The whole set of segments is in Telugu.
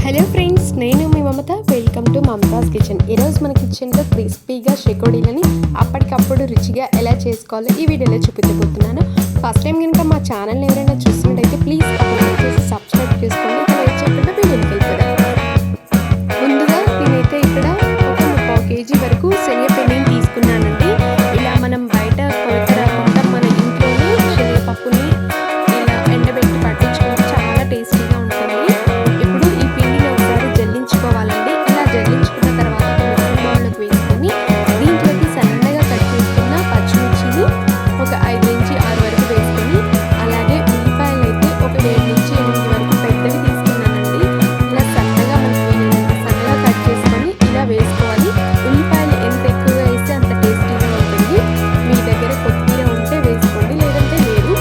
హలో ఫ్రెండ్స్, నేను మీ Mamata. Welcome to Mamata's kitchen. ఈరోజు మన కిచెన్లో క్రిస్పీగా చెకోడీలని అప్పటికప్పుడు రుచిగా ఎలా చేసుకోవాలో ఈ వీడియోలో చూపించబోతున్నాను. ఫస్ట్ టైం కనుక మా ఛానల్ని ఎవరైనా చూసినట్టయితే ప్లీజ్ సబ్స్క్రైబ్ చేసుకోండి. చేయకుండా వీడియోకి వెళ్ళిపోదాం. ముందుగా నేనైతే ఇక్కడ ఒక 3 kg వరకు శనగపిండిని తీసుకున్నానండి. ఇలా మనం బయట కొరత రాకుండా మన ఇంట్లోనే శనగపప్పుని ఇలా ఎండబెట్టి పట్టించుకుంటే చాలా టేస్టీగా ఉంటుంది. ఇప్పుడు ఈ పిండిని ఒకసారి జల్లించుకోవాలండి. ఇలా జల్లించుకున్న తర్వాత మిక్సీ బౌల్లోకి వేసుకొని దీంట్లోకి సన్నగా కట్ చేసుకున్న పచ్చిమిర్చిని ఒక 5 నుంచి 6 వరకు వేసుకొని, అలాగే ఉల్లిపాయలు అయితే ఒక 7 నుంచి 8 వరకు పెద్దవి తీసుకున్నానండి. ఇలా సన్నగా మనకు వీలైనంత సన్నగా కట్ చేసుకొని ఇలా వేసుకోవాలి. ఉల్లిపాయలు ఎంత ఎక్కువగా వేస్తే అంత టేస్టీగా ఉంటుంది. మీ దగ్గర కొత్తిమీర ఉంటే వేసుకోండి, లేదంటే లేదు.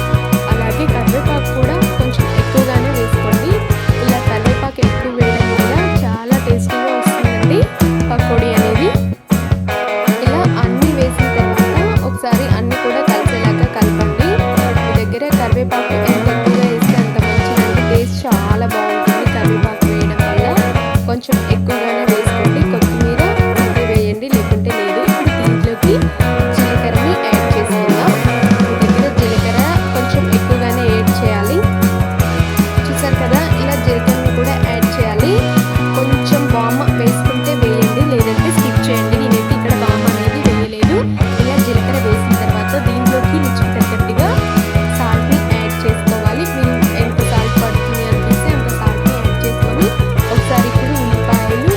అలాగే కరివేపాకు కూడా కొంచెం ఎక్కువగానే వేసుకోండి. ఇలా కరివేపాకు ఎక్కువ వేయడం వల్ల చాలా టేస్టీగా వస్తుందండి పకోడీ అనేది. ఇలా అన్నీ వేసిన తర్వాత ఒకసారి అన్నీ కూడా కలిసేలాగా కలపండి. మీ దగ్గర కరివేపాకు ఎంత ఎక్కువగా వేస్తే అంత మంచిదండి. టేస్ట్ చాలా బాగుంటుంది కరివేపాకు వేయడం వల్ల. కొంచెం ఎక్కువగానే వేసుకోండి. కొత్తిమీర ఉంటే వేయండి, లేకుంటే లేదు. ఇప్పుడు దీంట్లోకి జీలకర్రని యాడ్ చేసుకుందాం. మీ దగ్గర జీలకర్ర కొంచెం ఎక్కువగానే యాడ్ చేయాలి. చూసారు కదా, ఇలా జీలకర్రని కూడా యాడ్ చేయాలి. కొంచెం వామ వేసుకుంటే వేయండి, లేదంటే స్కిప్ చేయండి. నేనైతే ఇక్కడ వామ అనేది వేయలేదు. ఇలా జీలకర్ర వేసిన తర్వాత దీంట్లోకి రుచికి తగ్గట్టుగా సాల్ట్ని యాడ్ చేసుకోవాలి. మీరు ఎంత సాల్ట్ పడుతుంది అనిపిస్తే అంత సాల్ట్ని యాడ్ చేసుకొని ఒకసారి ఇప్పుడు ఉల్లిపాయలు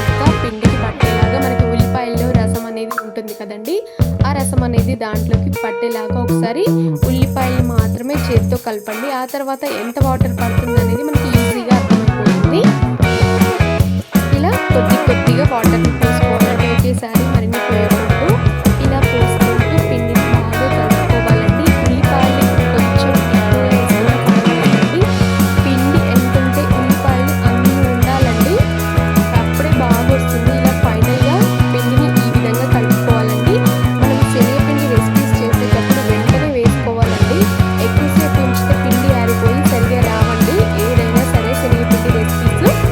ఇంకా పిండికి పట్టేలాగా, మనకి ఉల్లిపాయల్లో రసం అనేది ఉంటుంది కదండి, ఆ రసం అనేది దాంట్లోకి పట్టేలాగా ఒకసారి ఉల్లిపాయలు మాత్రమే చేతితో కలపండి. ఆ తర్వాత ఎంత వాటర్ పడుతుంది అనేది మనకి ఈజీగా అర్థమైపోతుంది. ఇలా కొద్దిగా వాటర్ని పోసుకోవాలి. ఒకేసారి మరిన్ని పోయకూడదు. ఇలా పోసుకుంటూ పిండిని బాగా కలుపుకోవాలండి. ఉల్లిపాయలు కొంచెం ఎక్కువ వేసుకున్నా పర్వాలేదండి. పిండి ఎంత ఉంటే ఉల్లిపాయలు అన్నీ ఉండాలండి. అప్పుడే బాగా వస్తుంది. ఇలా ఫైనల్గా పిండిని ఈ విధంగా కలుపుకోవాలండి. మనం శనగపిండి రెసిపీస్ చేసేటప్పుడు వెంటనే వేసుకోవాలండి. ఎక్కువసేపు ఉంచితే పిండి ఆరిపోయి సరిగా రావండి. ఏదైనా సరే శనగపిండి రెసిపీస్.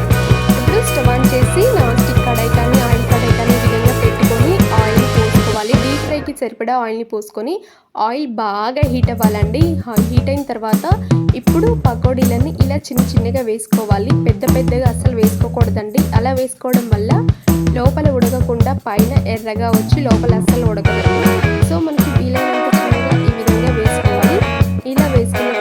ఇప్పుడు స్టవ్ ఆన్ చేసి నాన్ స్టిక్ కడాయి కానీ ఆయిల్ కడాయి కానీ ఈ విధంగా పెట్టుకొని ఆయిల్ పోసుకోవాలి. డీప్ ఫ్రైకి సరిపడా ఆయిల్ని పోసుకొని ఆయిల్ బాగా హీట్ అవ్వాలండి. హీట్ అయిన తర్వాత ఇప్పుడు పకోడీలని ఇలా చిన్నగా వేసుకోవాలి. పెద్దగా అస్సలు వేసుకోకూడదండి. అలా వేసుకోవడం వల్ల లోపల ఉడకకుండా పైన ఎర్రగా వచ్చి లోపల అస్సలు ఉడకదండి. సో మనకి వీలైనంత చిన్నగా ఈ విధంగా వేసుకోవాలి. ఇలా వేసుకున్న